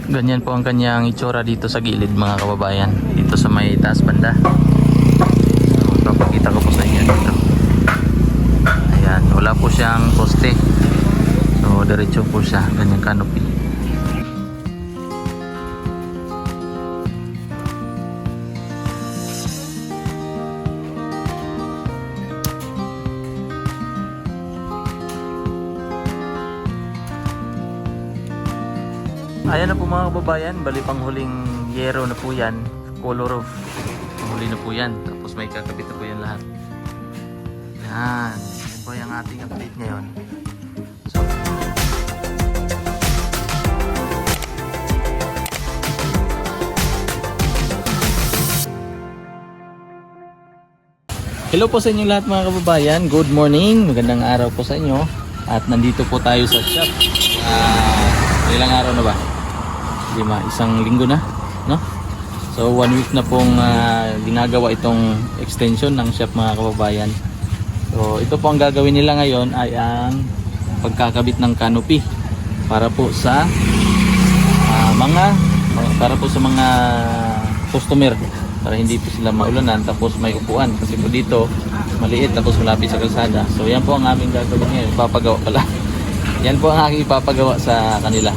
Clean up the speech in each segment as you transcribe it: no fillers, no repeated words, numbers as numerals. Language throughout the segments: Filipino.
Ganyan po ang kanyang itsura dito sa gilid mga kababayan, dito sa may taas banda. So papakita ko po sa inyo dito. Ayan, wala po siyang poste, so diretso po siya, ganyang canopy. Ayan na po mga kababayan, bali pang huling yero na po yan, color roof, panghuli na po yan, tapos may kakabit na po yan lahat. Yan, yan po yung ating update ngayon. So, hello po sa inyo lahat mga kababayan, good morning, magandang araw po sa inyo. At nandito po tayo sa shop. Ilang araw na ba? Isang linggo na, no? So 1 week na pong ginagawa itong extension ng shop mga kababayan. So ito po ang gagawin nila ngayon ay ang pagkakabit ng canopy para po sa mga customer, para hindi po sila maulanan, tapos may upuan kasi po dito maliit tapos malapit sa kalsada. So yan po ang aming gagawin ngayon, ipapagawa pala. Yan po ang aking ipapagawa sa kanila.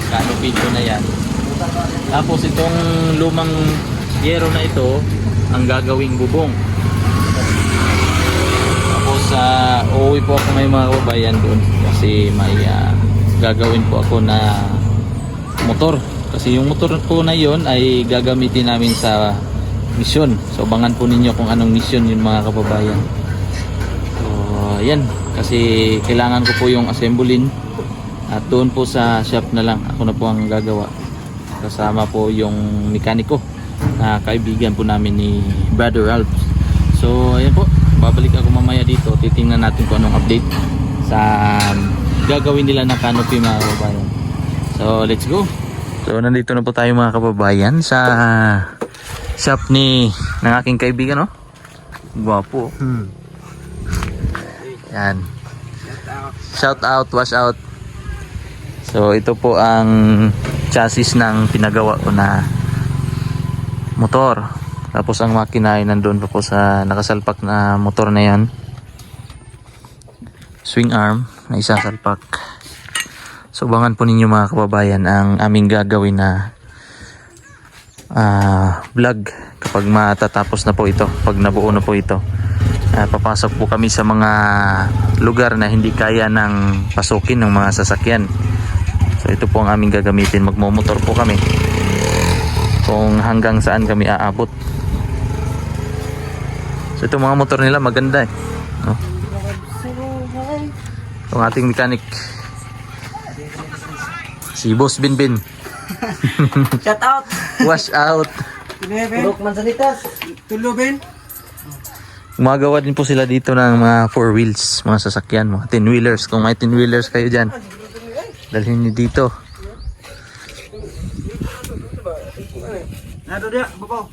Canopy po na yan. Tapos itong lumang yero na ito ang gagawing bubong. Tapos uuwi po ako may mga kababayan doon kasi may gagawin po ako na motor. Kasi yung motor po na yon ay gagamitin namin sa mission. So abangan po ninyo kung anong mission yun mga kababayan. So yan, kasi kailangan ko po yung assemblein. At doon po sa shop na lang ako na po ang gagawa, kasama po yung mekaniko na kaibigan po namin ni Brother Ralph. So ayan po, babalik ako mamaya dito, titingnan natin kung anong update sa gagawin nila ng canopy mga kababayan. So let's go. So nandito na po tayo mga kababayan sa shop ng aking kaibigan, no? Gwapo. Yan. Shout out, wash out. So ito po ang chassis ng pinagawa ko na motor. Tapos ang makina ay nandun pa po sa nakasalpak na motor na yan. Swing arm na isasalpak. So abangan po ninyo mga kababayan ang aming gagawin na vlog kapag matatapos na po ito, pag nabuo na po ito. Papasok po kami sa mga lugar na hindi kaya ng pasukin ng mga sasakyan. So ito po ang aming gagamitin, magmomotor po kami kung hanggang saan kami aabot. So itong mga motor nila maganda eh, no? Itong ating mechanic si Boss Binbin. Shout out. Wash out. Tulok Mansanitas. Tulubin. Gumagawa din po sila dito ng mga 4 wheels, mga sasakyan, mga 10 wheelers. Kung may 10 wheelers kayo dyan, dalhin nyo dito. Nado dia, bapak.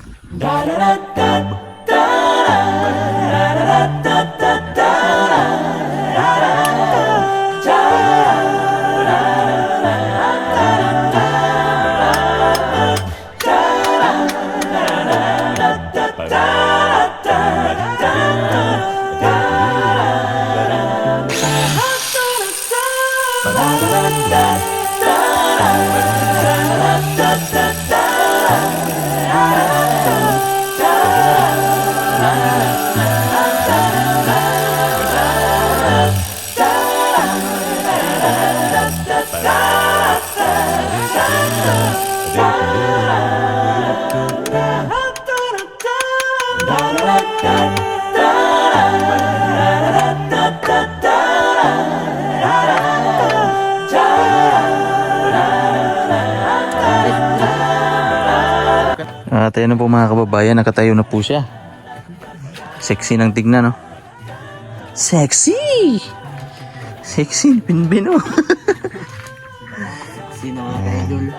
Tayo na po mga kababayan, nakatayo na po siya. Sexy ng tignan, no? Sexy! Sexy, Binbin, oh. Sino mga idol?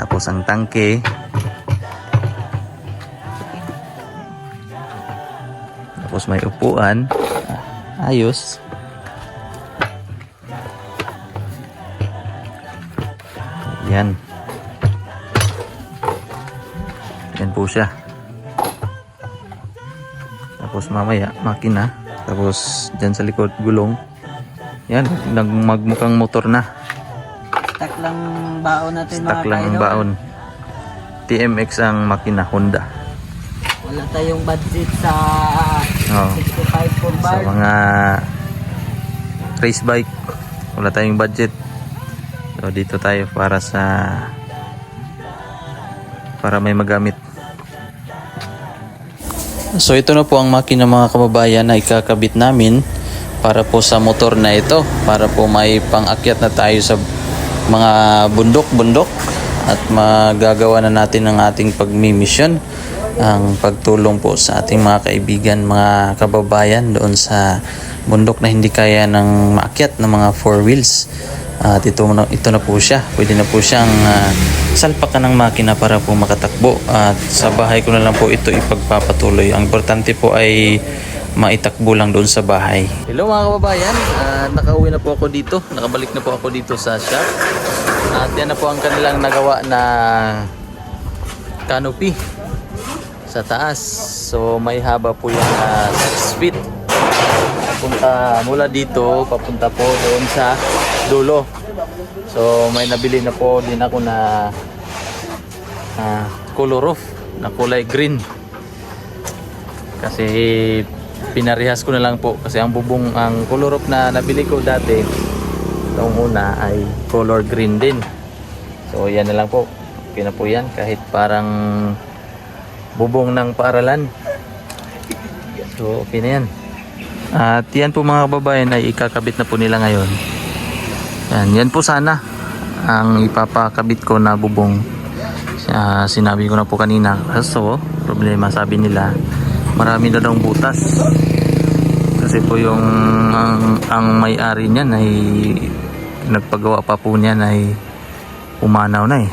Tapos ang tangke. Tapos may upuan. Ayos. Yan. Yan po siya. Tapos mamaya, makina. Tapos dyan sa likod, gulong. Yan, magmukhang motor na. Stock lang baon natin Stock mga lang ang ka-idol. baon. TMX ang makina, Honda. Wala tayong budget sa Oo. 65 for Sa bar. mga race bike, wala tayong budget. So dito tayo para may magamit. So ito na po ang makina mga kababayan na ikakabit namin para po sa motor na ito, para po may pang-akyat na tayo sa mga bundok-bundok at magagawa na natin ang ating pagmimisyon, ang pagtulong po sa ating mga kaibigan, mga kababayan doon sa bundok na hindi kaya ng maakyat ng mga 4 wheels. At ito na po siya. Pwede na po siyang salpakan ng makina para po makatakbo. At sa bahay ko na lang po ito ipagpapatuloy. Ang importante po ay maitakbo lang doon sa bahay. Hello mga kababayan. Nakauwi na po ako dito. Nakabalik na po ako dito sa shop. At yan na po ang kanilang nagawa na canopy sa taas. So may haba po yung 6 feet. Papunta mula dito, papunta po doon sa dulo. So may nabili na po din ako na color roof na kulay green. Kasi pinarehas ko na lang po kasi ang color roof na nabili ko dati noong una ay color green din. So yan na lang po. Okay na po yan kahit parang bubong ng paaralan. So okay na yan. At yan po mga kababayan ay ikakabit na po nila ngayon. Yan po sana ang ipapakabit ko na bubong. Sinabi ko na po kanina. Kaso problema, sabi nila marami na daw butas. Kasi po yung ang may-ari niyan ay nagpagawa pa po niyan ay umanaw na eh.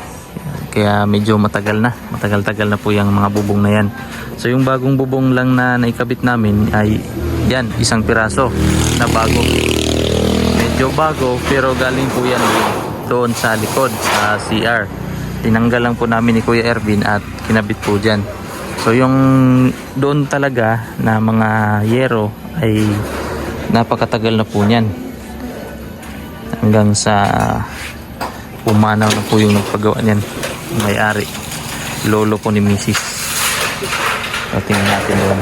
Kaya medyo matagal na po yung mga bubong na yan. So yung bagong bubong lang na naikabit namin ay yan, isang piraso na bago. Medyo bago pero galing po yan doon sa likod sa CR. Tinanggal lang po namin ni Kuya Ervin at kinabit po dyan. So yung doon talaga na mga yero ay napakatagal na po niyan. Hanggang sa pumanaw na po yung nagpagawa niyan. May-ari. Lolo po ni Mrs. So tingnan natin doon.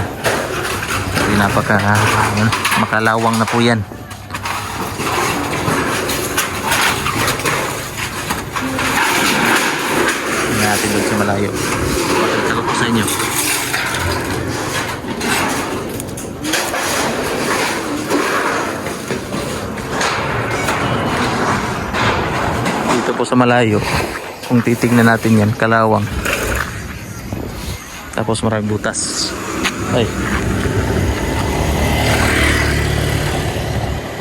Makalawang na po yan. Tingnan natin doon sa malayo. Pakita ko po sa inyo. Dito po sa malayo, kung titignan natin yan, kalawang. Tapos maraming butas. Ay.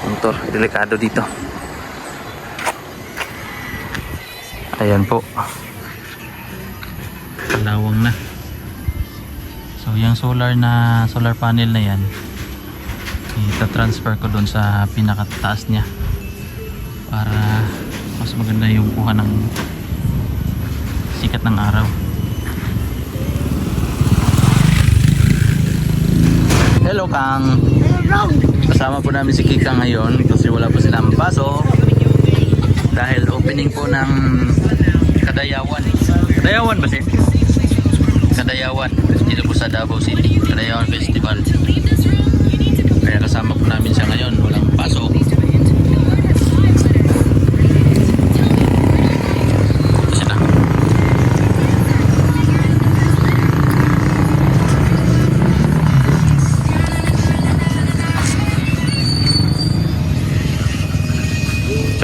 Motor, delikado dito. Ayan po. Kalawang na. So yung solar panel na yan, ita-transfer ko doon sa pinakataas niya para mas maganda yung kuha ng sikat ng araw. Hello Kang. Kasama po namin si Kika ngayon kasi wala po silang pasok dahil opening po ng Kadayawan. Kadayawan ba siya? Kadayawan dito po sa Davao City. Kadayawan Festival. Kaya kasama po namin siya ngayon. Walang pasok.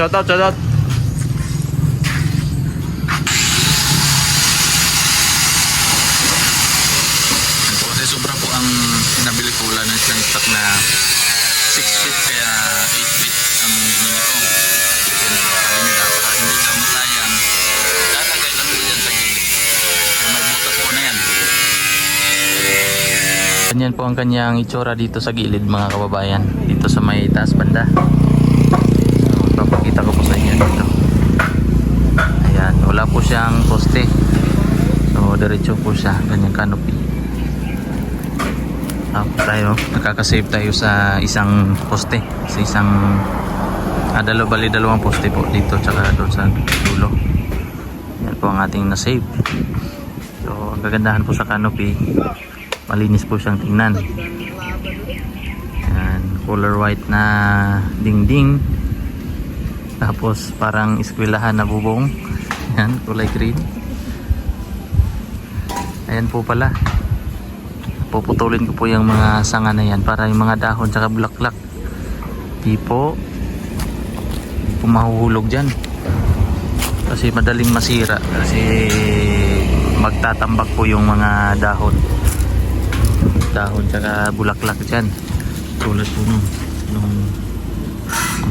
Shout out. Kasi sobra po ang nabili ko, wala na silang stock na 6 feet kaya 8 feet ang ginagawa ko. Sabi nila, para hindi na masayang, lalagay lang po dyan sa gilid. May butas po na yan. Ganyan po ang kanyang itsura dito sa gilid mga kababayan. Dito sa may taas banda. Papakita ko po sa inyo dito. Ayan, diretso po siya, ganyang canopy. Tapos tayo, nakakasave tayo sa isang poste, sa isang dalawang poste po dito tsaka doon sa dulo. Yan po ang ating na-save. So ang kagandahan po sa canopy, malinis po siyang tingnan. Yan, color white na dingding, tapos parang eskwelahan na bubong. Yan, kulay green. Ayan po pala, puputulin ko po yung mga sanga na yan para yung mga dahon tsaka bulaklak di po mahuhulog dyan, kasi madaling masira kasi magtatambak po yung mga dahon tsaka bulaklak dyan, tulad po nung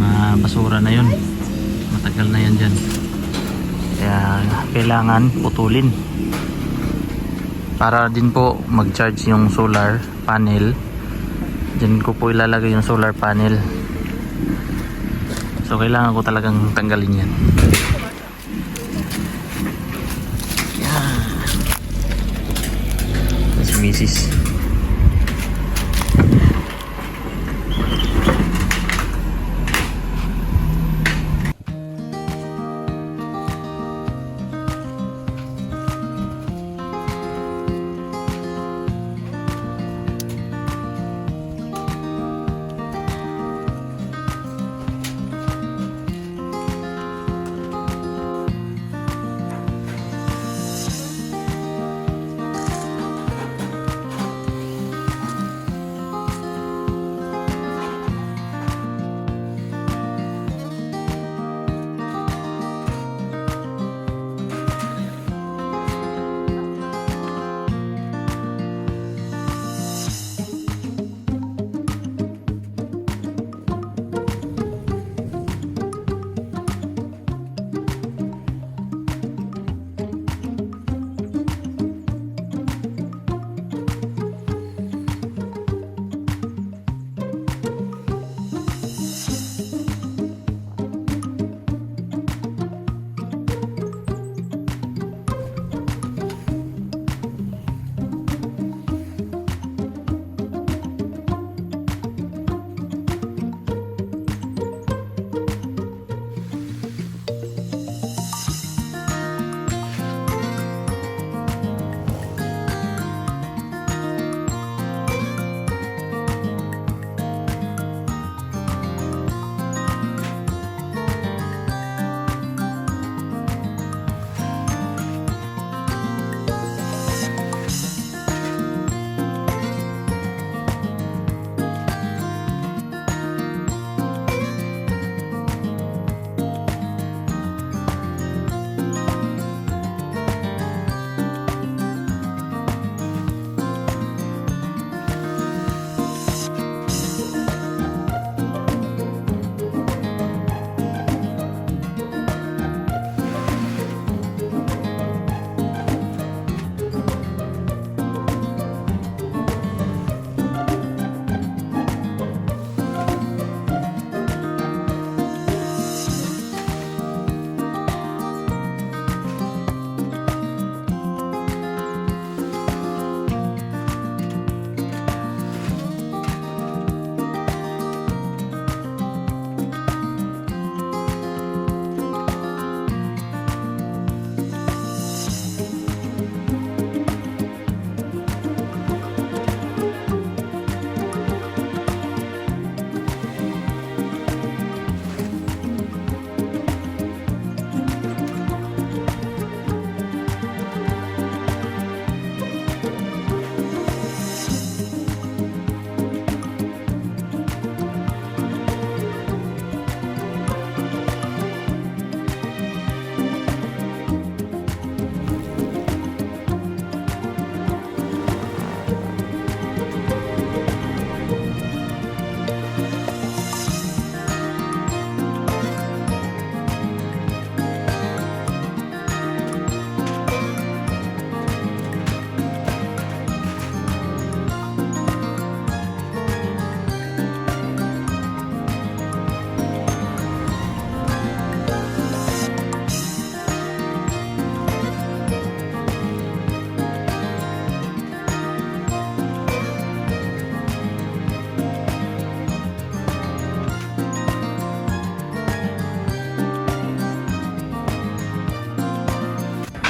mga basura na yun, matagal na yan dyan, kaya kailangan putulin para din po mag-charge yung solar panel. Diyan ko po ilalagay yung solar panel. So kailangan ko talagang tanggalin yan. Yan. Si Mrs.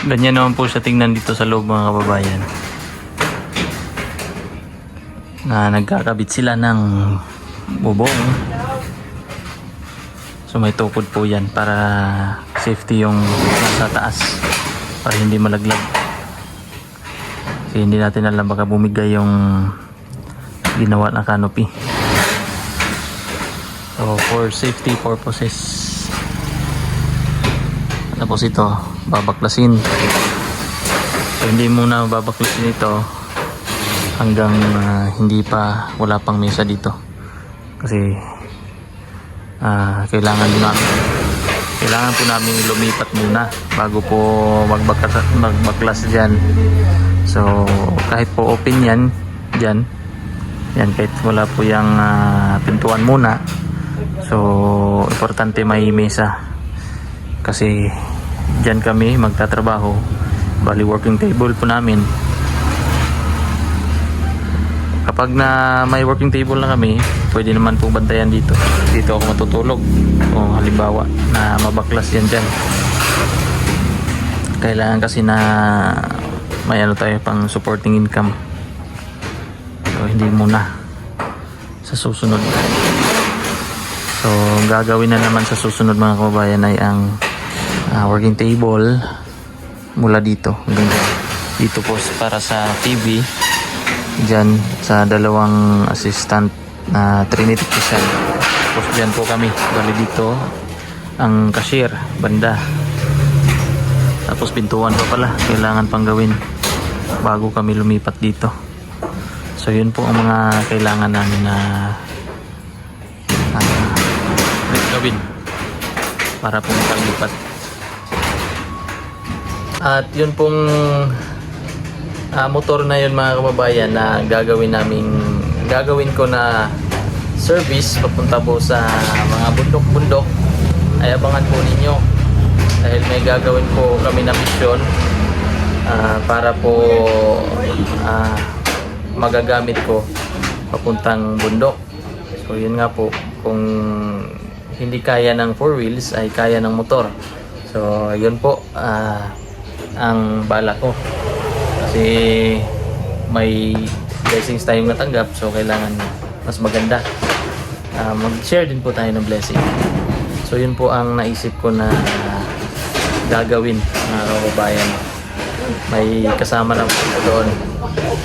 Ganyan naman po siya tingnan dito sa loob mga kababayan. Na nagkakabit sila ng bubong. So may tukod po yan para safety yung nasa taas. Para hindi malaglag. Kasi hindi natin alam baka bumigay yung ginawa na canopy. So for safety purposes. Tapos ito, babaklasin. So hindi muna babaklasin ito hanggang wala pang mesa dito. Kasi kailangan po namin lumipat muna bago po magbaklas dyan. So kahit po open yan dyan, kahit wala po yung pintuan muna. So importante may mesa kasi dyan kami magtatrabaho. Bali working table po namin. Kapag na may working table na kami, pwede naman po bantayan dito. Dito ako matutulog. O halimbawa na mabaklas yan dyan. Kailangan kasi na may tayo pang supporting income. So hindi muna sa susunod. So gagawin na naman sa susunod mga kababayan ay ang working table mula dito hanggang dito po para sa TV. Diyan sa dalawang assistant na Trinity Christian. Tapos dyan po kami. Bali dito ang cashier banda. Tapos pintuan pa pala kailangan pang gawin bago kami lumipat dito. So yun po ang mga kailangan namin na gawin para po makalipat. At yun pong motor na yun mga kababayan na gagawin ko na service papunta po sa mga bundok-bundok. Ay abangan po ninyo dahil may gagawin po kami na mission para po magagamit ko papuntang bundok. So yun nga po, kung hindi kaya ng 4 wheels ay kaya ng motor. So yun po ang bala ko. Kasi may blessings tayong natanggap, so kailangan mas maganda. Mag-share din po tayo ng blessing. So yun po ang naisip ko na gagawin mga kababayan. May kasama na po doon.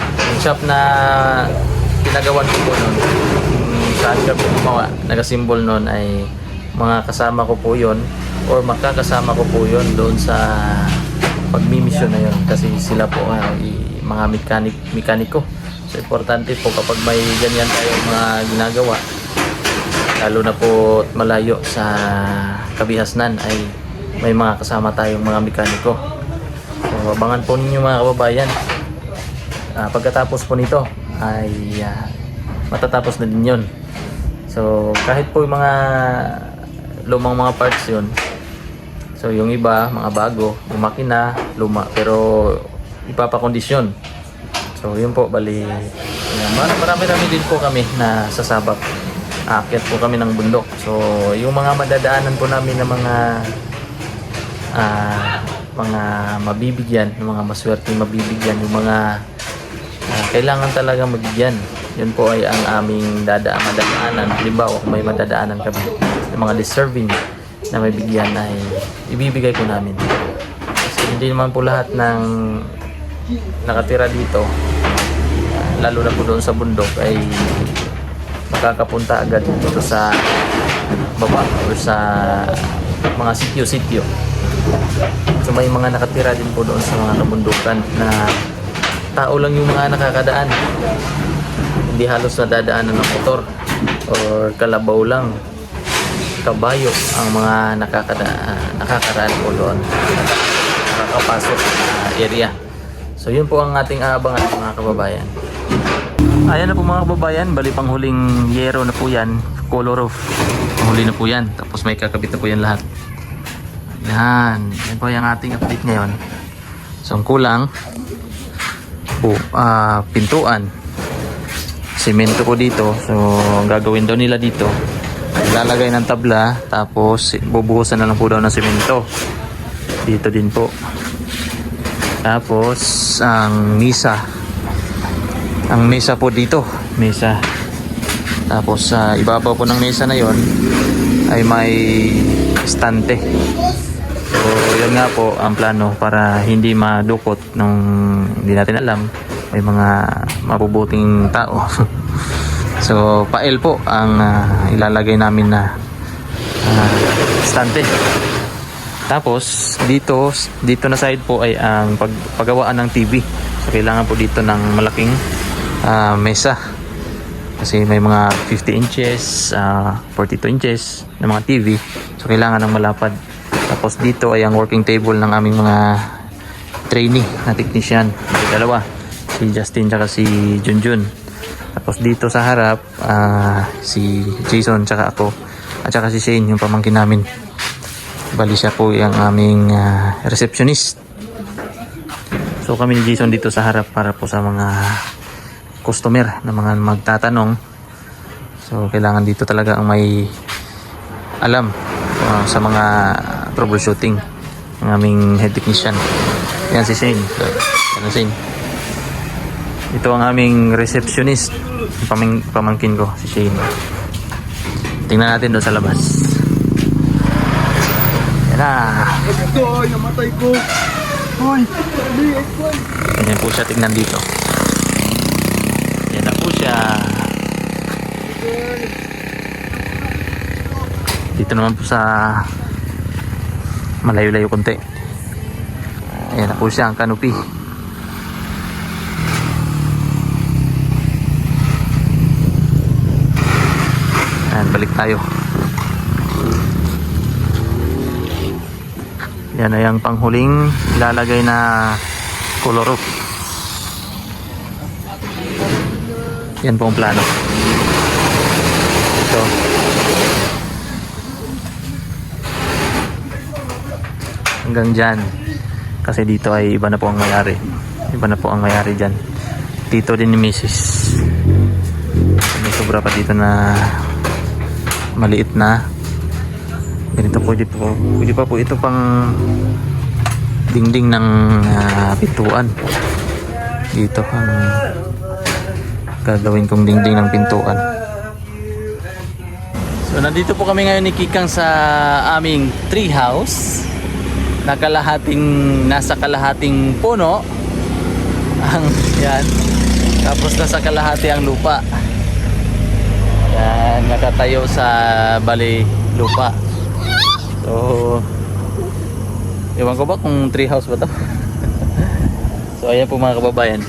Yung shop na pinagawan ko po noon, saan ka po gumawa, nagasimbol noon ay mga kasama ko po yun or makakasama ko po yun doon sa pagmimisyon na yun kasi sila po mga mekaniko. So importante po kapag may ganyan tayong mga ginagawa, lalo na po malayo sa kabihasnan, ay may mga kasama tayong mga mekaniko. So abangan po ninyo mga kababayan. Pagkatapos po nito ay matatapos na din yun. So kahit po yung mga lumang mga parts yun, so yung iba, mga bago, yung makina, luma, pero ipapakondisyon. So yun po, bali, marami din po kami na sasabak. Aakyat po kami ng bundok. So yung mga madadaanan po namin na mga mabibigyan, yung mga maswerteng mabibigyan, yung mga kailangan talaga mabigyan. Yun po ay ang aming madadaanan. Halimbawa, kung may madadaanan kami, yung mga deserving na may bigyan ay ibibigay ko namin. Kasi hindi naman po lahat ng nakatira dito, lalo na po doon sa bundok, ay makakapunta agad dito sa baba o sa mga sityo-sityo. So may mga nakatira din po doon sa mga kabundukan na tao lang yung mga nakakadaan. Hindi halos nadadaanan ng motor or kalabaw lang, kabayo ang mga nakakaraan po doon, nakakapasok sa area. So yun po ang ating aabangan mga kababayan. Ayan na po mga kababayan, bali pang huling yero na po yan, color roof. Panghuli na po yan, tapos may kakabit na po yan lahat. Yan po yung ating update ngayon. So ang kulang po, pintuan, semento po dito. So ang gagawin daw nila dito, lalagay ng tabla, tapos bubuhusan na lang po daw ng semento dito din po. Tapos ang misa. Ang mesa po dito, mesa. Tapos sa ibabaw po ng mesa na yon ay may estante. So yun nga po ang plano para hindi madukot nung hindi natin alam may mga mabubuting tao. So pael po ang ilalagay namin na estante. Tapos dito na side po ay ang paggawaan ng TV. So kailangan po dito ng malaking mesa. Kasi may mga 50 inches, 42 inches na mga TV. So kailangan ng malapad. Tapos dito ay ang working table ng aming mga trainee na technician. May dalawa. Si Justin tsaka si Junjun. Tapos dito sa harap, si Jason tsaka ako. At tsaka si Shane, yung pamangkin namin. Bali siya po yung aming receptionist. So kami ni Jason dito sa harap para po sa mga customer na mga magtatanong. So kailangan dito talaga ang may alam sa mga troubleshooting ng aming head technician. Yan si Shane. Yan si Shane. Ito ang aming receptionist. Pamangkin ko si Shane. Tingnan natin doon sa labas. Yan na. Ito, namatay ko. Hoy, Ganyan po siya tingnan dito. Yan na po siya. Dito naman po sa malayo-layo konti. Ayan na po siya ang canopy. Ayan, balik tayo. Yan ay ang panghuling ilalagay na color roof. Yan po ang plano. Ito. Hanggang dyan. Kasi dito ay iba na po ang may-ari. Iba na po ang may-ari dyan. Dito din ni Mrs. May sobra pa dito na maliit na. Ganito pwede pa po ito pang dingding ng pintuan. Dito ang gagawin kong dingding ng pintuan. So nandito po kami ngayon ni Kikang sa aming tree house. Nasa kalahating puno ang yan. Tapos nasa kalahati ang lupa. Yan, nakatayo sa bali lupa. So, ewan ko ba kung tree house ba to? So, ayan po mga kababayan.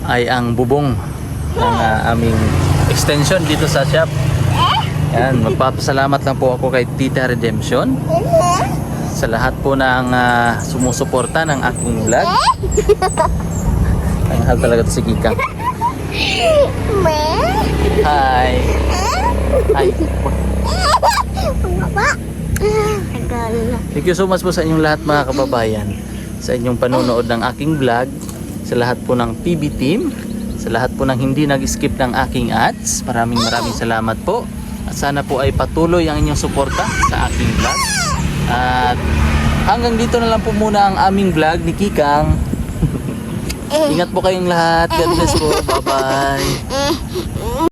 Ay ang bubong ng aming extension dito sa shop. Yan, magpapasalamat lang po ako kay Tita Redemption sa lahat po ng sumusuporta ng aking vlog. Ang mahal talaga to si Kikang. Hi. Hi. Thank you so much po sa inyong lahat mga kababayan, sa inyong panonood ng aking vlog, sa lahat po ng PB team, sa lahat po ng hindi nag-skip ng aking ads. Maraming salamat po. At sana po ay patuloy ang inyong suporta sa aking vlog. At hanggang dito na lang po muna ang aming vlog ni Kikang. Ingat po kayong lahat. God bless po. Bye bye.